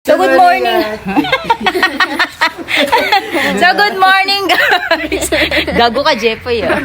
So good morning. So good morning guys. Gago ka Jeffoy ah.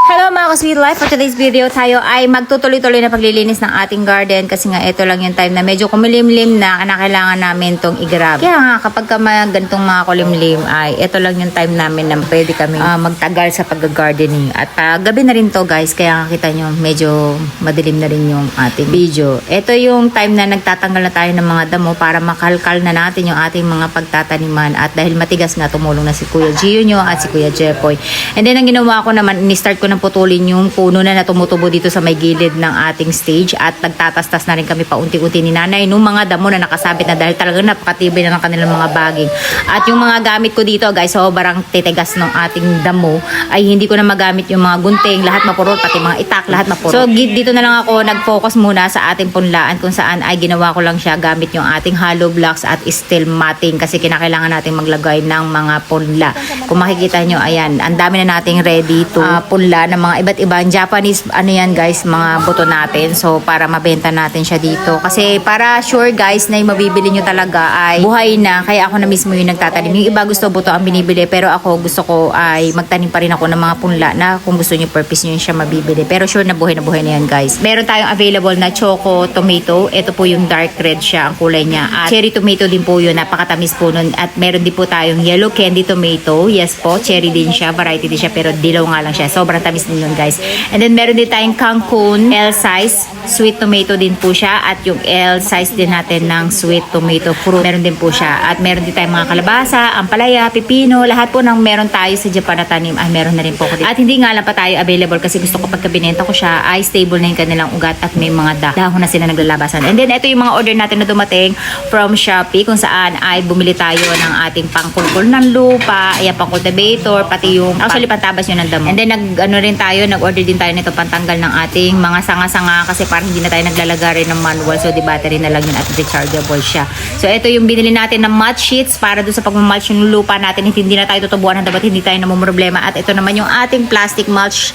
Hello mga ka-sweet life. For today's video tayo ay magtutuloy-tuloy na paglilinis ng ating garden kasi nga ito lang yung time na medyo kumilimlim na kailangan namin tong i-grab. Kaya nga kapag ka ganitong mga kulimlim ay ito lang yung time namin na pwede kami magtagal sa pag-gardening. At gabi na rin to guys, kaya nga kita nyo medyo madilim na rin yung ating video. Ito yung time na nagtatanggal na tayo ng mga damo para makalkal na natin yung ating mga pagtataniman. At dahil matigas nga, tumulong na si Kuya Gio nyo at si Kuya Jeffoy. And then ang ginawa ko naman, ini-start ko ng putulin yung puno na tumutubo dito sa may gilid ng ating stage at nagtatastas na rin kami paunti-unti ni nanay nung mga damo na nakasabit na dahil talagang napakatibay na ng kanilang mga baging. At yung mga gamit ko dito guys, sobrang titigas ng ating damo ay hindi ko na magamit yung mga gunting, lahat mapurot, pati mga itak, lahat mapurot. So dito na lang ako nag-focus muna sa ating punlaan kung saan ay ginawa ko lang siya gamit yung ating hollow blocks at steel matting kasi kinakailangan natin maglagay ng mga punla. Kung makikita nyo, ayan, ang dami na nating ready to punla ng mga iba't ibang Japanese ano yan guys, mga buto natin. So para mabenta natin siya dito kasi para sure guys na yung mabibili nyo talaga ay buhay na, kaya ako na mismo yung nagtatanim. Yung iba gusto buto ang binibili pero ako gusto ko ay magtanim pa rin ako ng mga punla na kung gusto nyo purpose nyo siya mabibili, pero sure na buhay na yan guys. Meron tayong available na choco tomato, ito po yung dark red siya ang kulay niya, at cherry tomato din po yun, napakatamis po nun. At meron din po tayong yellow candy tomato, yes po, cherry din siya, variety din siya pero dilaw nga lang siya, sobrang tamis din yun guys. And then meron din tayong Cancun L size sweet tomato din po siya, at yung L size din natin ng sweet tomato fruit meron din po siya. At meron din tayong mga kalabasa, ampalaya, pipino, lahat po ng meron tayo sa Japan na tanim ay meron na rin po ko dito. At hindi nga lang pa tayo available kasi gusto ko pagka binenta ko siya ay stable na yung kanilang ugat at may mga dahon na sila naglalabasan. And then ito yung mga order natin na dumating from Shopee kung saan ay bumili tayo ng ating pangkulkul ng lupa, ayan, pang cultivator, pati yung actually pantabas yun ng damo. And then nag-order din tayo nito pantanggal ng ating mga sanga-sanga kasi parang hindi na tayo naglalagay rin ng manual, so di battery na lang yun at rechargeable siya. So ito yung binili natin ng mulch sheets para doon sa pagmamulch yung lupa natin, hindi na tayo tutubuan ng dapat, hindi tayo namumroblema. At ito naman yung ating plastic mulch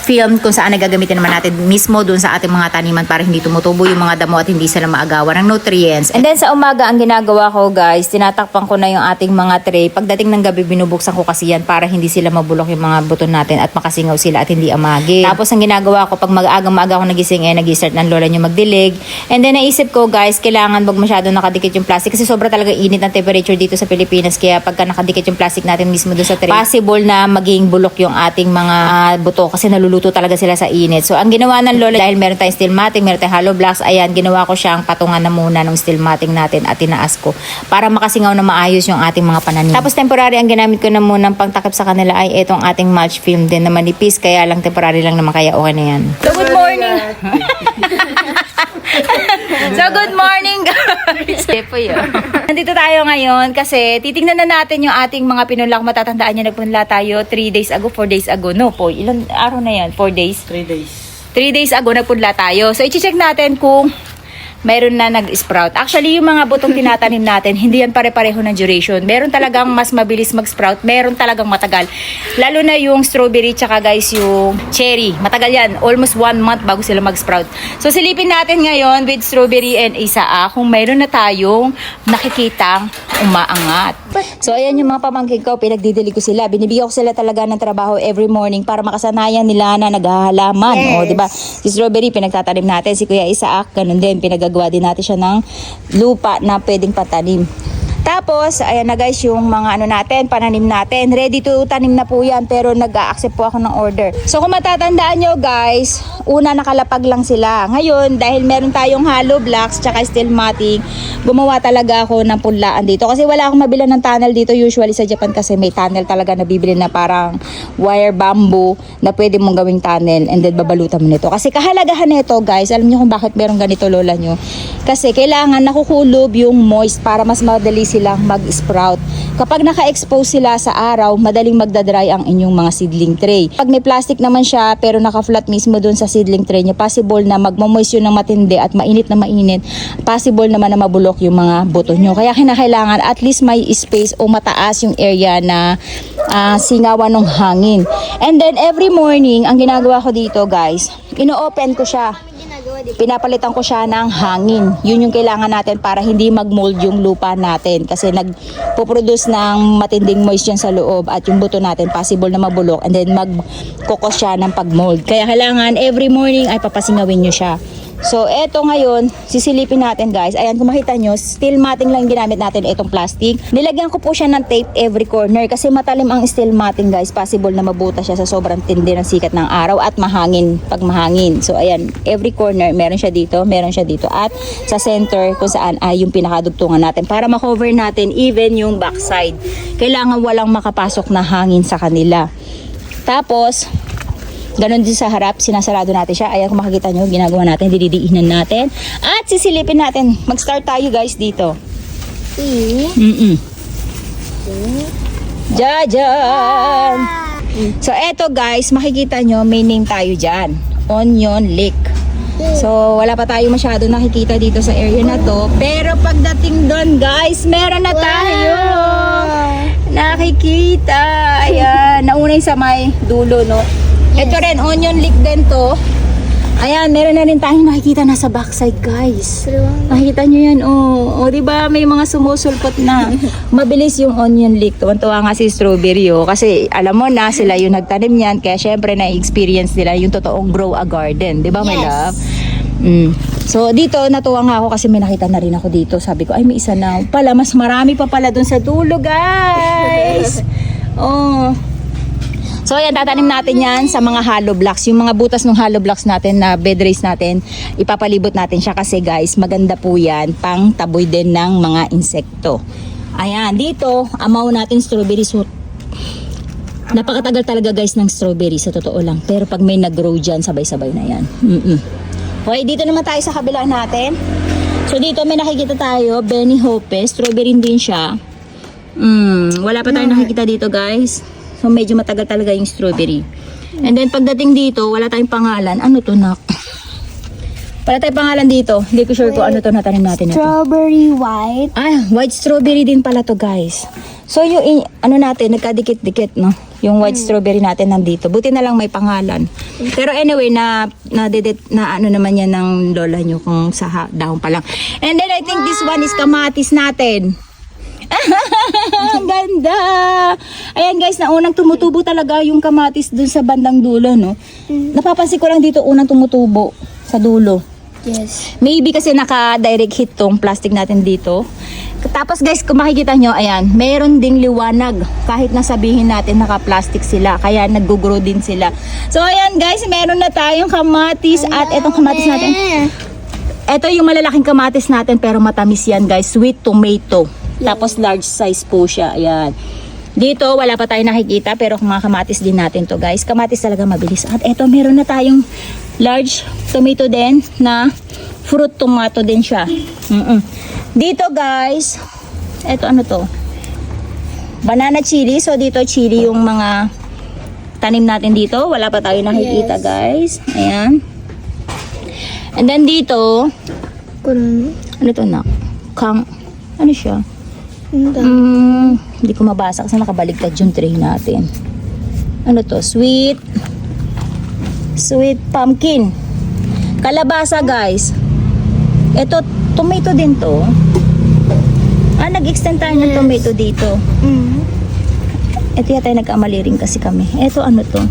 film kung saan nagagamitin naman natin mismo doon sa ating mga taniman para hindi tumutubo yung mga damo at hindi sila maagawan ng nutrients. And then sa umaga ang ginagawa ko guys, tinatakpan ko na yung ating mga tray. Pagdating ng gabi binubuksan ko kasi yan para hindi sila mabulok yung mga buto natin at makasingaw sila at hindi amagi. Tapos ang ginagawa ko pag maaga ako nagising nag-start ng lola nyo magdilig. And then naisip ko guys, kailangan wag masyado nakadikit yung plastic kasi sobra talaga init ng temperature dito sa Pilipinas, kaya pagka nakadikit yung plastic natin mismo doon sa tray, possible na maging bulok yung ating mga buto kasi naluluto talaga sila sa init. So ang ginawa ng lola, dahil meron tayong steel matting, meron tayong hollow blocks, ayan, ginawa ko siyang patungan na muna ng steel matting natin at tinaas ko para makasingaw na maayos yung ating mga pananim. Tapos temporary ang ginamit ko na muna ng pangtakip sa kanila ay itong ating mulch film din na manipis, kaya lang temporary lang naman, kaya okay na yan. So good morning! So good morning guys! Nandito tayo ngayon kasi titingnan na natin yung ating mga pinunla. Kung matatandaan nyo, nagpunla tayo 3 days ago, 4 days ago. No po, ilang araw na yan? 4 days? 3 days. 3 days ago nagpunla tayo. So i-check natin kung mayroon na nag-sprout. Actually, yung mga butong tinatanim natin, hindi yan pare-pareho ng duration. Meron talagang mas mabilis mag-sprout, meron talagang matagal. Lalo na yung strawberry tsaka guys yung cherry. Matagal yan. Almost 1 month bago sila mag-sprout. So silipin natin ngayon with strawberry and isaa kung mayroon na tayong nakikitang umaangat. So ayan yung mga pamangkin ko, pinagdidilig ko sila. Binibigyan ko sila talaga ng trabaho every morning para makasanayan nila na naghahalaman. Yes. O, diba? Si strawberry pinagtatanim natin, si Kuya Isaac, ganun din, pinagagawa din natin siya ng lupa na pwedeng patanim. Tapos, ayan na guys yung mga ano natin, pananim natin. Ready to tanim na po yan, pero nag-a-accept po ako ng order. So kung matatandaan nyo guys, una nakalapag lang sila. Ngayon, dahil meron tayong hollow blocks tsaka steel matting, gumawa talaga ako ng punlaan dito. Kasi wala akong mabila ng tunnel dito. Usually sa Japan kasi may tunnel talaga na bibili na parang wire bamboo na pwede mong gawing tunnel and then babalutan mo nito. Kasi kahalagahan nito guys, alam niyo kung bakit meron ganito lola nyo? Kasi kailangan nakukulob yung moist para mas madali silang mag-sprout. Kapag naka-expose sila sa araw, madaling magdadry ang inyong mga seedling tray. Pag may plastic naman siya pero naka-flat mismo dun sa seedling tray niya, possible na magmamoist yun ng matindi at mainit na mainit. Possible naman na mabulok yung mga buto nyo. Kaya kinakailangan at least may space o mataas yung area na singawan ng hangin. And then every morning, ang ginagawa ko dito guys, ino-open ko siya. pinapalitan ko siya ng hangin. Yun yung kailangan natin para hindi mag-mold yung lupa natin. Kasi nagpo-produce ng matinding moist yan sa loob at yung buto natin possible na mabulok and then mag-kokos siya ng pag-mold. Kaya kailangan every morning ay papasingawin nyo siya. So, eto ngayon, sisilipin natin guys. Ayan, kung makita nyo, steel matting lang ginamit natin itong plastic. Nilagyan ko po siya ng tape every corner kasi matalim ang steel matting guys. Possible na mabuta siya sa sobrang tindi ng sikat ng araw at mahangin pag mahangin. So, ayan, every corner, meron siya dito, at sa center kung saan ay yung pinakadugtungan natin para makover natin even yung backside. Kailangan walang makapasok na hangin sa kanila. Tapos, ganon din sa harap, sinasarado natin siya. Ayan, kung makikita nyo, ginagawa natin, dididiinan natin. At sisilipin natin. Mag-start tayo guys dito. Jajan! So, eto guys, makikita nyo, may name tayo dyan. Onion Lick. So, wala pa tayo masyado nakikita dito sa area na to. Pero pagdating doon guys, meron na tayo nakikita. Ayan, nauna yung sa may dulo, no? Ito rin, onion leek din to. Ayan, meron na rin tayong nakikita nasa backside, guys. Nakikita nyo yan, oh. O, diba, may mga sumusulpot na. Mabilis yung onion leek. Tuwan-tuwa nga si strawberry, oh. Kasi, alam mo na, sila yung nagtanim yan. Kaya, syempre, na-experience nila yung totoong grow a garden. Diba, my love? So, dito, natuwa nga ako kasi may nakita na rin ako dito. Sabi ko, ay, may isa na. Pala, mas marami pa pala dun sa dulo, guys. Oh. So, ayan, tatanim natin yan sa mga hollow blocks. Yung mga butas ng hollow blocks natin na bed raise natin, ipapalibot natin siya kasi guys, maganda po yan pang taboy din ng mga insekto. Ayan, dito, amaw natin strawberry. So, napakatagal talaga guys ng strawberry, sa totoo lang. Pero pag may nag-grow dyan, sabay-sabay na yan. Okay, dito naman tayo sa kabila natin. So, dito may nakikita tayo, Benny Hope, strawberry din siya. Wala pa tayong nakikita dito guys. So, medyo matagal talaga yung strawberry. And then, pagdating dito, wala tayong pangalan. Ano to, nak? Wala tayong pangalan dito. Hindi ko sure kung ano to natanim natin. Strawberry white. Ah, white strawberry din pala to, guys. So, yung, ano natin, nagkadikit-dikit, no? Yung white strawberry natin nandito. Buti na lang may pangalan. Pero anyway, na ano naman yan ng lola nyo kung sa dahon pa lang. And then, I think this one is kamatis natin. Ang ganda! Ayan guys, naunang tumutubo talaga yung kamatis dun sa bandang dulo, no? Napapansin ko lang dito unang tumutubo sa dulo. Yes. Maybe kasi naka-direct hit tong plastic natin dito. Tapos guys, kung makikita nyo, ayan, mayroon ding liwanag. Kahit nasabihin natin naka-plastic sila, kaya nag-grow din sila. So ayan guys, meron na tayong kamatis at etong kamatis natin. Ito yung malalaking kamatis natin pero matamis yan guys, sweet tomato. Tapos large size po siya. Ayan. Dito wala pa tayong nakikita pero mga kamatis din natin to guys. Kamatis talaga mabilis. At eto meron na tayong large tomato din na fruit tomato din siya. Dito guys, eto ano to? Banana chili. So dito chili yung mga tanim natin dito. Wala pa tayong nakikita guys. Ayan. And then dito, ano to na? Ano siya? Hindi ko mabasa kasi nakabaligtad yung tray natin. Ano to? Sweet pumpkin. Kalabasa guys. Ito, tomato din to. Nag-extend tayo ng tomato dito. Ito yata yung nagkamali rin kasi kami. Ito ano to?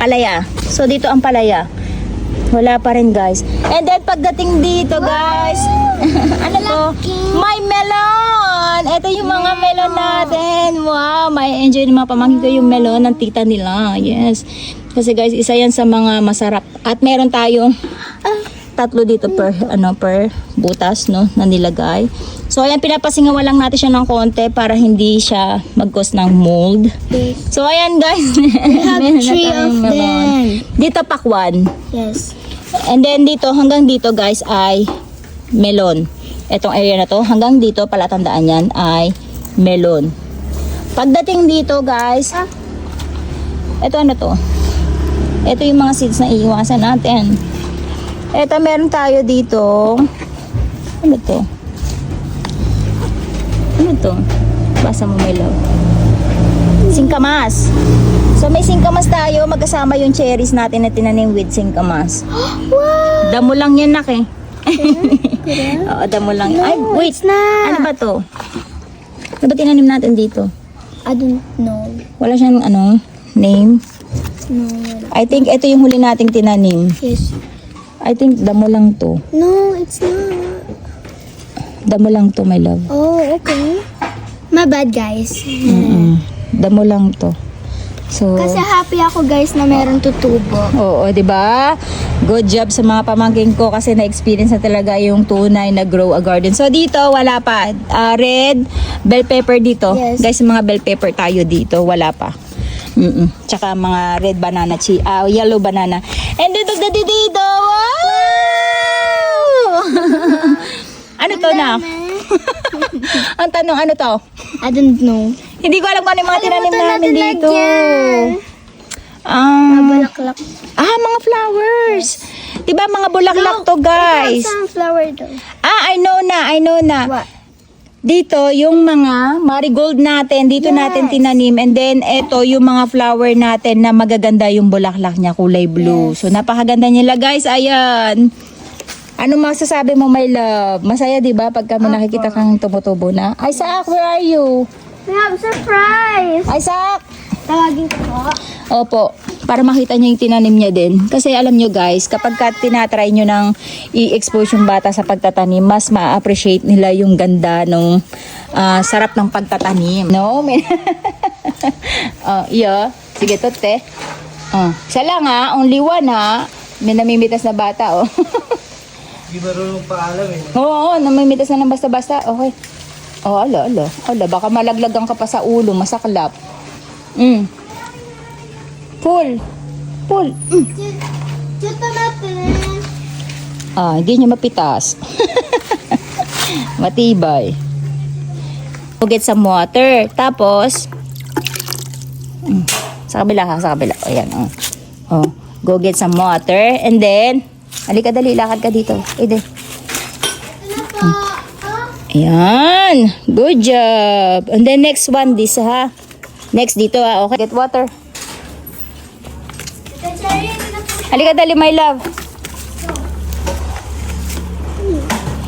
Palaya. So dito ang palaya. Wala pa rin guys. And then pagdating dito guys, ano to? May melon! Ito yung mga melon natin. Wow, may enjoy ng mga pamangkin ko yung melon ng tita nila. Yes. Kasi guys, isa yan sa mga masarap. At meron tayong tatlo dito per butas, no, na nilagay. So ayan, pinapasingawan lang natin siya ng konti para hindi siya mag-cause ng mold. So ayan guys, We have three of them. dito pakwan. Yes. And then dito, hanggang dito guys ay melon. Etong area na to, hanggang dito palatandaan yan ay melon. Pagdating dito guys, eto ano to? Ito yung mga seeds na iiwasan natin. Eto meron tayo dito. Ano to? Ano to? Basa mo, my love. Singkamas. So may singkamas tayo, magkasama yung cherries natin na tinanim with singkamas. Wow! Damo lang yan, nak eh. Oo, damo lang. No, Ay, wait. it's not. Ano ba to? Ano ba tinanim natin dito? I don't know. Wala siyang name. No. I think ito yung huli nating tinanim. Yes. I think damo lang to. No, it's not. Damo lang to, my love. Oh, okay. My bad, guys. Damo lang to. So, Kasi happy ako, guys, na meron tutubo. oo, 'di ba? Good job sa mga pamangkin ko kasi na-experience na talaga yung tunay na grow a garden. So dito wala pa red bell pepper dito. Yes. Guys, mga bell pepper tayo dito, wala pa. Tsaka mga red banana, yellow banana. And dito dito. Wow! Ano to na? Ang tanong, ano to? I don't know. Hindi ko alam kung ano yung mga tinanim Kalimutan namin natin dito. lagyan. Ah, Bulaklak. mga flowers. Diba mga bulaklak to, guys? Sunflower daw. I know na. What? Dito, yung mga marigold natin, dito Yes. natin tinanim. And then, eto, yung mga flower natin na magaganda yung bulaklak niya, kulay blue. So, napakaganda nila, guys. Ayan. Ano masasabi mo, my love? Masaya, di ba? Pag kami nakikita kang tumutubo na. Isaac, where are you? We have surprise! Isaac! Tawagin ko po. Opo, para makita niyo yung tinanim niya din. Kasi alam niyo guys, kapag ka tinatry niyo ng i-expose yung bata sa pagtatanim, mas ma-appreciate nila yung ganda nung sarap ng pagtatanim. No? Iyo. Sige, tote. Isa lang only one May namimitas na bata, Hindi marunong paalam eh. Oo, namimitas na ng basta-basta. Okay. Ala, baka malaglagan ka pa sa ulo, masaklap. Pull. Dito natin. Hindi niya mapitas. Matibay. Go get some water. Tapos, sa kabila. O, yan. Go get some water. And then, halika dali, lakad ka dito. Ayan. Good job. And then next one, this Next dito Okay, get water. Halika dali, my love.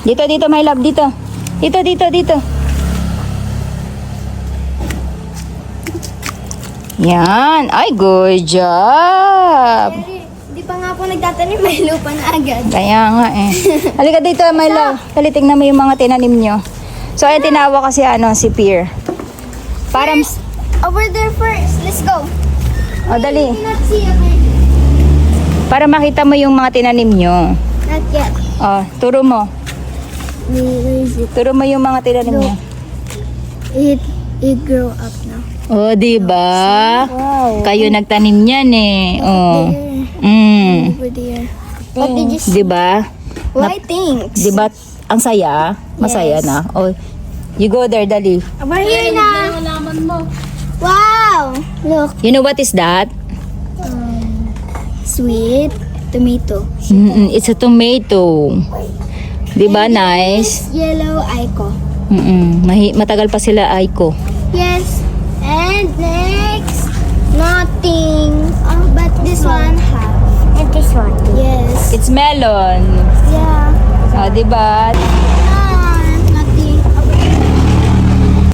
Dito, my love. Dito. Yan. Ay, good job. Di pa nga po nagtatanim, may lupa na agad. Kaya nga Halika dito, my love. Dali, tingnan mo yung mga tinanim nyo. So, ayan, tinawa kasi si Pierre. Para, Over there first. Let's go. dali. Not see over there. Para makita mo yung mga tinanim nyo. Not yet. Turo mo. Where is it? Turo mo yung mga tinanim nyo. It grow up now. Diba? Wow. Kayo nagtanim niyan There. Over there. What did you see? Diba? Why thanks? Diba? Ang saya? Masaya Yes. na. You go there, dali. Over here na. Wow. Look. You know what is that? Sweet tomato. It's a tomato. Diba? Nice. Yellow aiko. Matagal pa sila, Aiko. Yes. And next, nothing. But this one have. And this one. Yes. It's melon. Yeah. Diba? Nothing.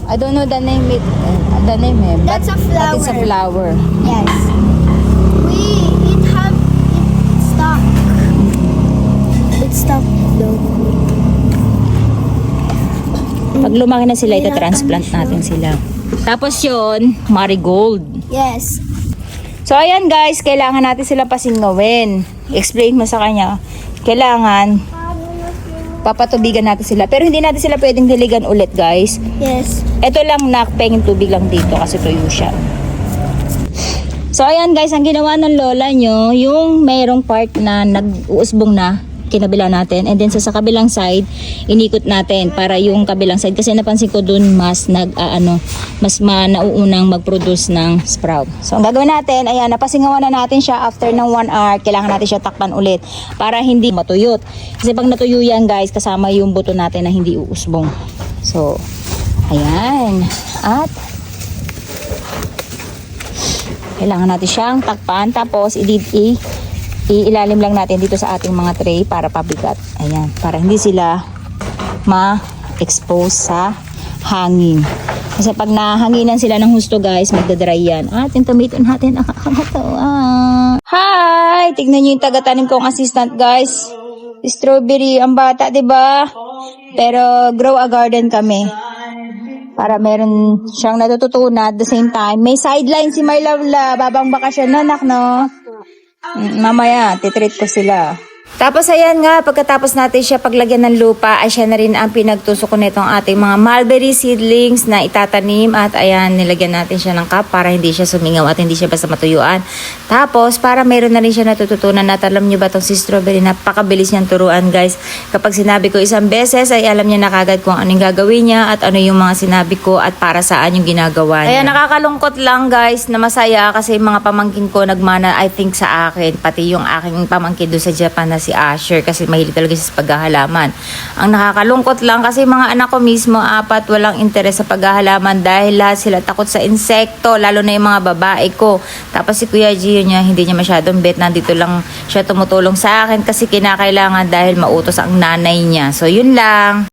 I don't know the name. But That's a but it's a flower. flower. Yes. It have it stuck. It stuck though. Pag lumaki na sila, ita-transplant natin sila. Tapos yun, marigold. Yes. So, ayan guys, kailangan natin sila pasingawin. Explain mo sa kanya. Kailangan, papatubigan natin sila. Pero hindi natin sila pwedeng diligan ulit, guys. Yes. Ito lang, nakpenging tubig lang dito kasi tuyo siya. So, ayan guys, ang ginawa ng lola nyo, yung mayroong part na nag-uusbong na, kinabila natin. And then sa kabilang side, inikot natin para yung kabilang side. Kasi napansin ko dun mas mas nauunang mag-produce ng sprout. So ang gagawin natin, ayan, napasingawan na natin siya after ng 1 hour. Kailangan natin siya takpan ulit para hindi matuyot. Kasi pag natuyo yan guys, kasama yung buto natin na hindi uusbong. So, ayan. At Kailangan natin siyang takpan. Tapos, ilalim lang natin dito sa ating mga tray para pabigat. Ayan. Para hindi sila ma-expose sa hangin. Kasi pag nahanginan sila ng husto guys, magdadry yan. Ating tomato natin. Hi! Tignan nyo yung taga-tanim kong assistant guys. Strawberry, ang bata, 'di ba? Pero grow a garden kami. Para meron siyang natututunan at the same time. May sideline si My Lola. Babang bakasyon na, anak, no? Mamaya, titreat ko sila. Tapos ayan nga, pagkatapos natin siya paglagyan ng lupa, ay siya na rin ang pinagtusok ko nitong ating mga mulberry seedlings na itatanim. At ayan, nilagyan natin siya ng cup para hindi siya sumingaw at hindi siya basta matuyuan. Tapos, para meron na rin siya natututunan. At alam nyo ba itong si Strawberry, napakabilis niyang turuan guys. Kapag sinabi ko isang beses, ay alam niya na kagad kung anong gagawin niya at ano yung mga sinabi ko at para saan yung ginagawa niya. Kaya nakakalungkot lang guys na masaya kasi yung mga pamangkin ko nagmana I think sa akin. Pati yung aking pamangkin doon sa Japan na si Asher kasi mahilig talaga siya sa paghahalaman. Ang nakakalungkot lang kasi mga anak ko mismo, 4, walang interes sa paghahalaman dahil lahat sila takot sa insekto, lalo na yung mga babae ko. Tapos si Kuya Gio niya, hindi niya masyadong bet, nandito lang siya tumutulong sa akin kasi kinakailangan dahil mautos ang nanay niya. So yun lang.